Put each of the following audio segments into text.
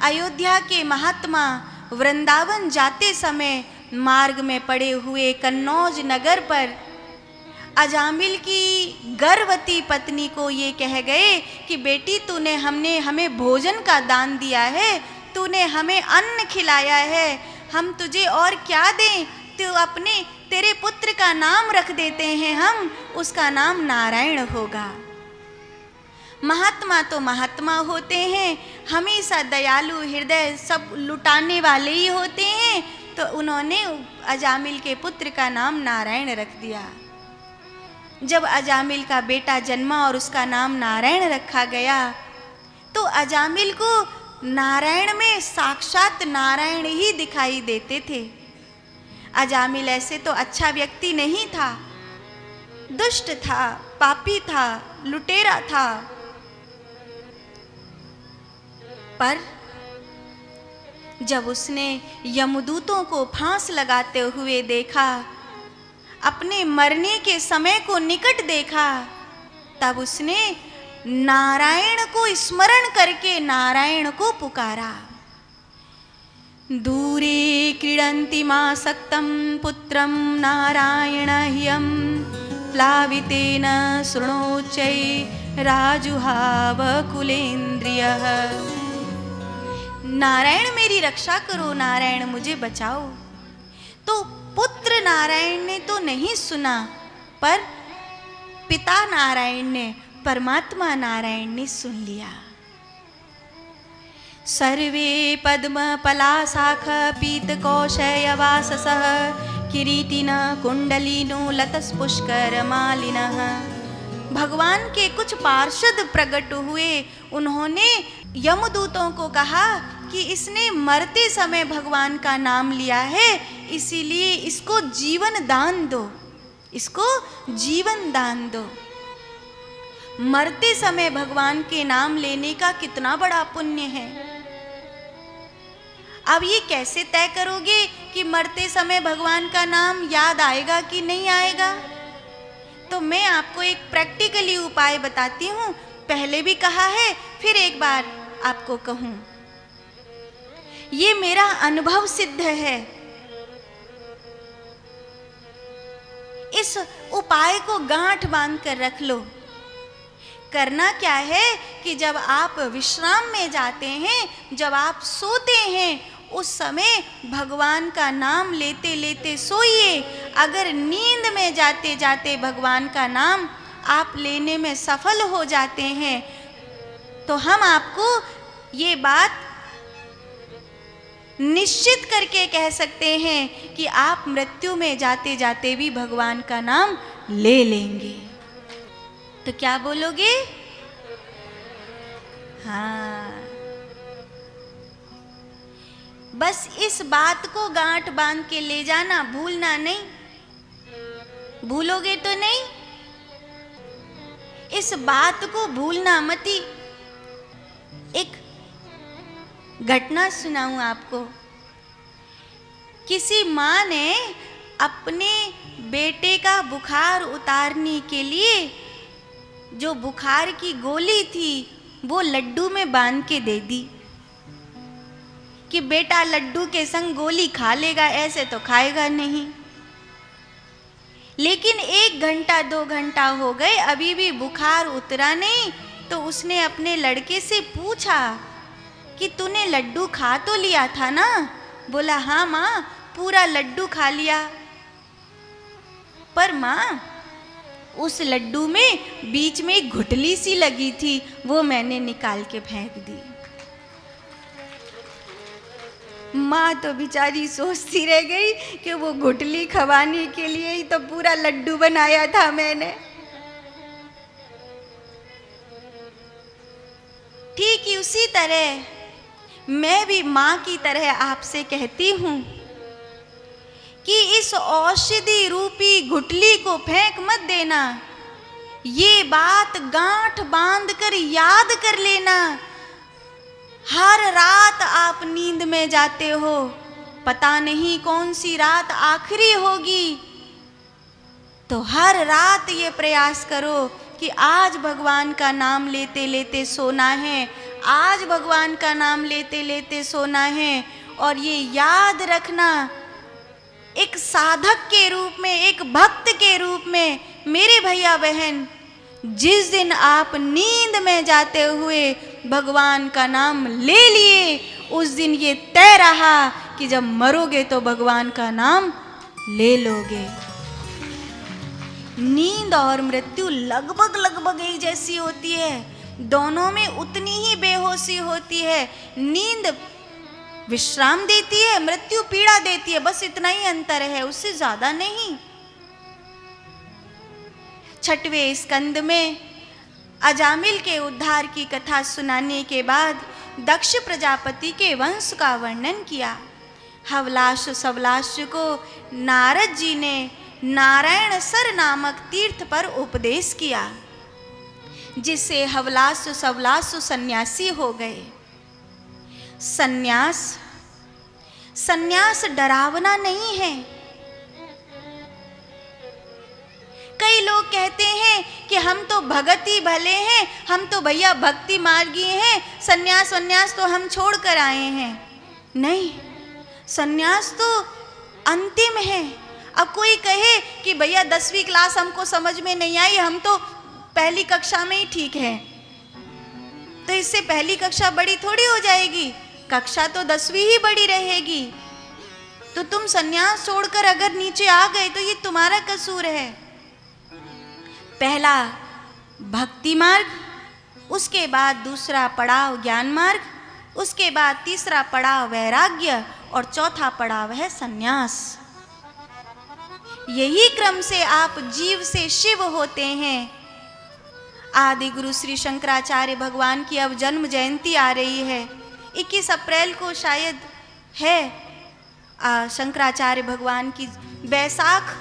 अयोध्या के महात्मा वृंदावन जाते समय मार्ग में पड़े हुए कन्नौज नगर पर अजामिल की गर्भवती पत्नी को ये कह गए कि बेटी तूने हमें भोजन का दान दिया है, तूने हमें अन्न खिलाया है, हम तुझे और क्या दें, तू अपने तेरे पुत्र का नाम रख देते हैं, हम उसका नाम नारायण होगा। महात्मा तो महात्मा होते हैं, हमेशा दयालु हृदय सब लुटाने वाले ही होते हैं, तो उन्होंने अजामिल के पुत्र का नाम नारायण रख दिया। जब अजामिल का बेटा जन्मा और उसका नाम नारायण रखा गया तो अजामिल को नारायण में साक्षात नारायण ही दिखाई देते थे। अजामिल ऐसे तो अच्छा व्यक्ति नहीं था, दुष्ट था, पापी था, लुटेरा था, पर जब उसने यमदूतों को फांस लगाते हुए देखा, अपने मरने के समय को निकट देखा, तब उसने नारायण को स्मरण करके नारायण को पुकारा। दूरे क्रीडन्ति मासक्तं पुत्रं नारायण ह्यं प्लावितेन शृणोच्चै राजुहाव कुलेन्द्रियः। नारायण मेरी रक्षा करो, नारायण मुझे बचाओ। तो पुत्र नारायण ने तो नहीं सुना, पर पिता नारायण ने, परमात्मा नारायण ने सुन लिया। सर्वे पद्म पलाशाख पीत कौशयवाससः किरीटिन कुंडलिनो लतस पुष्कर मालिनः। भगवान के कुछ पार्षद प्रकट हुए, उन्होंने यमदूतों को कहा कि इसने मरते समय भगवान का नाम लिया है, इसीलिए इसको जीवन दान दो, इसको जीवन दान दो। मरते समय भगवान के नाम लेने का कितना बड़ा पुण्य है। अब ये कैसे तय करोगे कि मरते समय भगवान का नाम याद आएगा कि नहीं आएगा? तो मैं आपको एक प्रैक्टिकली उपाय बताती हूँ, पहले भी कहा है, फिर एक बार आपको कहूँ। ये मेरा अनुभव सिद्ध है। इस उपाय को गांठ बांध कर रख लो। करना क्या है कि जब आप विश्राम में जाते हैं, जब आप सोते हैं, उस समय भगवान का नाम लेते लेते सोइए। अगर नींद में जाते जाते भगवान का नाम आप लेने में सफल हो जाते हैं, तो हम आपको ये बात निश्चित करके कह सकते हैं कि आप मृत्यु में जाते जाते भी भगवान का नाम ले लेंगे। तो क्या बोलोगे? हाँ, बस इस बात को गांठ बांध के ले जाना, भूलना नहीं। भूलोगे तो नहीं, इस बात को भूलना मती। एक घटना सुनाऊं आपको। किसी माँ ने अपने बेटे का बुखार उतारने के लिए जो बुखार की गोली थी वो लड्डू में बांध के दे दी कि बेटा लड्डू के संग गोली खा लेगा, ऐसे तो खाएगा नहीं। लेकिन 1 घंटा 2 घंटा हो गए, अभी भी बुखार उतरा नहीं। तो उसने अपने लड़के से पूछा कि तूने लड्डू खा तो लिया था ना? बोला हाँ माँ, पूरा लड्डू खा लिया। पर माँ, उस लड्डू में बीच में एक घुटली सी लगी थी, वो मैंने निकाल के फेंक दी। माँ तो बेचारी सोचती रह गई कि वो घुटली खवाने के लिए ही तो पूरा लड्डू बनाया था मैंने। ठीक ही उसी तरह मैं भी माँ की तरह आपसे कहती हूँ कि इस औषधि रूपी घुटली को फेंक मत देना। ये बात गांठ बांध कर याद कर लेना। हर रात आप नींद में जाते हो, पता नहीं कौन सी रात आखिरी होगी, तो हर रात ये प्रयास करो कि आज भगवान का नाम लेते लेते सोना है, आज भगवान का नाम लेते लेते सोना है। और ये याद रखना, एक साधक के रूप में, एक भक्त के रूप में, मेरे भैया बहन, जिस दिन आप नींद में जाते हुए भगवान का नाम ले लिए, उस दिन ये तय रहा कि जब मरोगे तो भगवान का नाम ले लोगे। नींद और मृत्यु लगभग लगभग एक जैसी होती है, दोनों में उतनी ही बेहोशी होती है। नींद विश्राम देती है, मृत्यु पीड़ा देती है, बस इतना ही अंतर है, उससे ज्यादा नहीं। 6वें स्कंद में अजामिल के उद्धार की कथा सुनाने के बाद दक्ष प्रजापति के वंश का वर्णन किया। हवलाश सवलाश को नारद जी ने नारायण सर नामक तीर्थ पर उपदेश किया, जिससे हवलाश सवलाश सन्यासी हो गए। सन्यास डरावना नहीं है। कई लोग कहते हैं कि हम तो भगति भले हैं, हम तो भैया भक्ति मार्गी हैं, सन्यास तो हम छोड़ कर आए हैं। नहीं, सन्यास तो अंतिम है। अब कोई कहे कि भैया 10वीं क्लास हमको समझ में नहीं आई, हम तो पहली कक्षा में ही ठीक है, तो इससे पहली कक्षा बड़ी थोड़ी हो जाएगी, कक्षा तो 10वीं ही बड़ी रहेगी। तो तुम सन्यास छोड़कर अगर नीचे आ गए तो ये तुम्हारा कसूर है। पहला भक्ति मार्ग, उसके बाद दूसरा पड़ाव ज्ञान मार्ग, उसके बाद तीसरा पड़ाव वैराग्य और चौथा पड़ाव है सन्यास। यही क्रम से आप जीव से शिव होते हैं। आदि गुरु श्री शंकराचार्य भगवान की अब जन्म जयंती आ रही है। 21 अप्रैल को शायद है शंकराचार्य भगवान की, वैशाख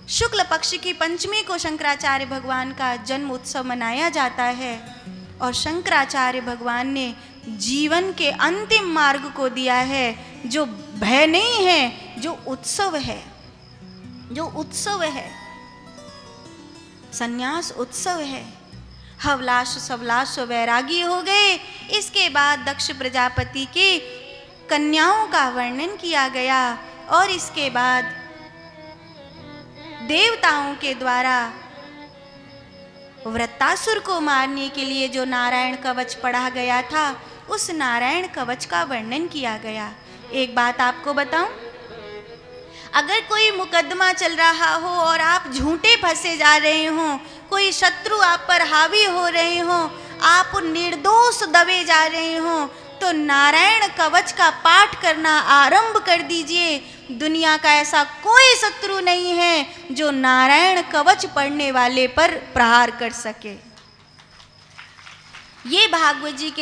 शुक्ल पक्ष की पंचमी को शंकराचार्य भगवान का जन्म उत्सव मनाया जाता है। और शंकराचार्य भगवान ने जीवन के अंतिम मार्ग को दिया है, जो भय नहीं है, जो उत्सव है, जो उत्सव है। सन्यास उत्सव है। हवलाश सवलाश वैरागी हो गए। इसके बाद दक्ष प्रजापति के कन्याओं का वर्णन किया गया और इसके बाद देवताओं के द्वारा वृत्तासुर को मारने के लिए जो नारायण कवच पढ़ा गया था, उस नारायण कवच का वर्णन किया गया। एक बात आपको बताऊं, अगर कोई मुकदमा चल रहा हो और आप झूठे फंसे जा रहे हो, कोई शत्रु आप पर हावी हो रहे हो, आप निर्दोष दबे जा रहे हो, तो नारायण कवच का पाठ करना आरंभ कर दीजिए। दुनिया का ऐसा कोई शत्रु नहीं है जो नारायण कवच पढ़ने वाले पर प्रहार कर सके। ये भागवत जी के